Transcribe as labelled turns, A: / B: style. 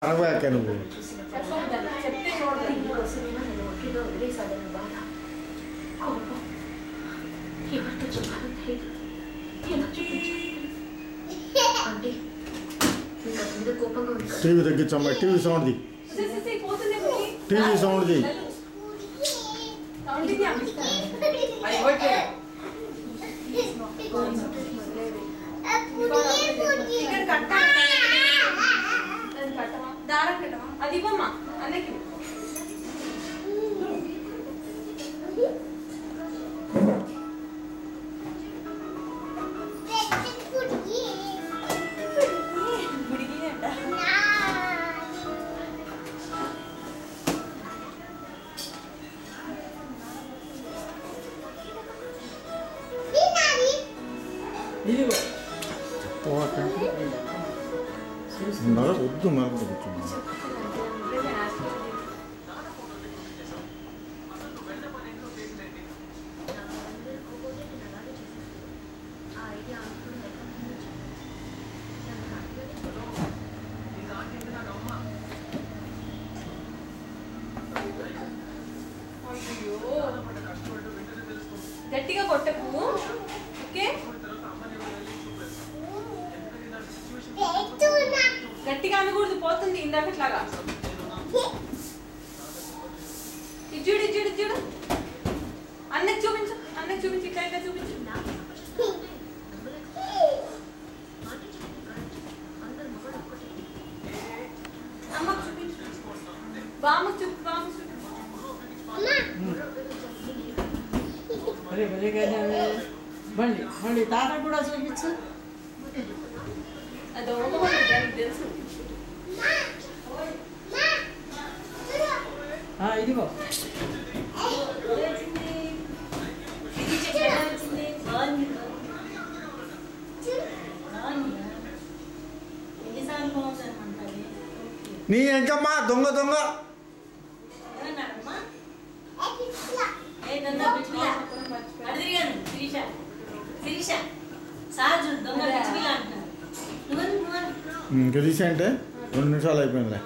A: అనగాక నువ్వు
B: చెప్తే చూడదు ఒంటిగా వదిలేసాడని బాధ కోపం ఎవరితో చెప్పాలంటే ఎలా చూపించాలి అంటే ఇంకా మీద కోపంగా ఉంది.
A: టీవీ తగ్గించమ్మా, టీవీ సౌండ్ది, టీవీ సౌండ్ది.
B: అది ఇవ్వమ్మా అన్నకి.
A: వద్దు మనం కూర్చున్నాం.
B: గట్టిగా కొట్టకు, ఓకే? గట్టిగా అనకూడదు, పోతుంది ఇందాకట్లాగా. ఇచ్చుడు ఇచ్చుడు ఇచ్చుడు అన్నకి చూపించు, అన్నకి చూపించు, ఇట్లా చూపించు. అమ్మకు చూపించు, బామ్మకు చూపించు, బామ్మకు చూపించు.
C: బండి బండి తాత కూడా చూపించు.
B: అది తెలుసు.
C: ఇదిగో
A: నీ ఎంకమ్మా దొంగ దొంగ గెలిచి అంటే 2 నిమిషాలు అయిపోయిందిలే.